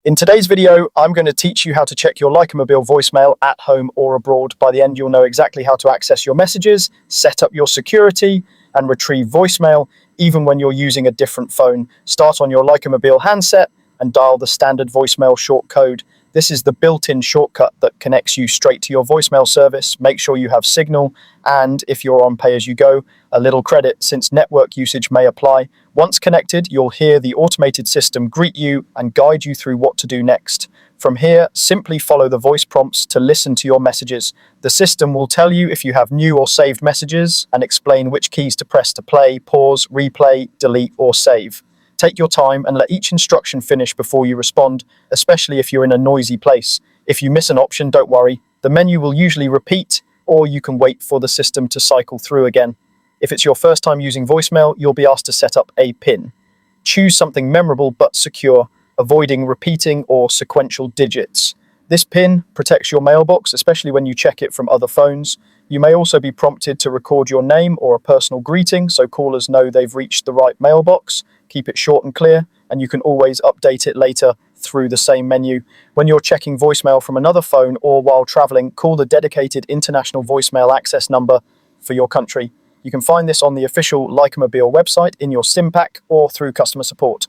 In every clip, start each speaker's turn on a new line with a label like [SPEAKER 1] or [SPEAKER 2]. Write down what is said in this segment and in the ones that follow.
[SPEAKER 1] In today's video, I'm going to teach you how to check your Lycamobile voicemail at home or abroad. By the end, you'll know exactly how to access your messages, set up your security, and retrieve voicemail, even when you're using a different phone. Start on your Lycamobile handset and dial the standard voicemail short code. This is the built-in shortcut that connects you straight to your voicemail service. Make sure you have signal, and if you're on pay-as-you-go, a little credit since network usage may apply. Once connected, you'll hear the automated system greet you and guide you through what to do next. From here, simply follow the voice prompts to listen to your messages. The system will tell you if you have new or saved messages and explain which keys to press to play, pause, replay, delete, or save. Take your time and let each instruction finish before you respond, especially if you're in a noisy place. If you miss an option, don't worry. The menu will usually repeat, or you can wait for the system to cycle through again. If it's your first time using voicemail, you'll be asked to set up a PIN. Choose something memorable but secure, avoiding repeating or sequential digits. This PIN protects your mailbox, especially when you check it from other phones. You may also be prompted to record your name or a personal greeting so callers know they've reached the right mailbox. Keep it short and clear, and you can always update it later through the same menu. When you're checking voicemail from another phone or while traveling, call the dedicated international voicemail access number for your country. You can find this on the official Lycamobile website, in your SIM pack, or through customer support.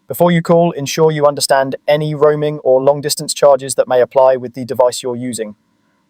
[SPEAKER 1] Before you call, ensure you understand any roaming or long-distance charges that may apply with the device you're using.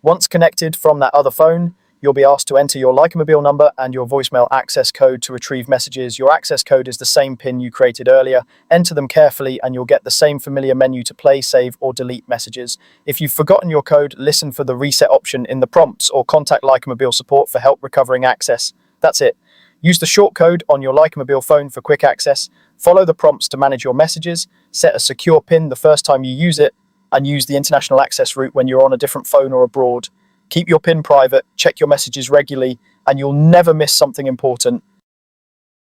[SPEAKER 1] Once connected from that other phone, you'll be asked to enter your Lycamobile number and your voicemail access code to retrieve messages. Your access code is the same PIN you created earlier. Enter them carefully and you'll get the same familiar menu to play, save, or delete messages. If you've forgotten your code, listen for the reset option in the prompts or contact Lycamobile support for help recovering access. That's it. Use the short code on your Lycamobile phone for quick access. Follow the prompts to manage your messages. Set a secure PIN the first time you use it, and use the international access route when you're on a different phone or abroad. Keep your PIN private, check your messages regularly, and you'll never miss something important.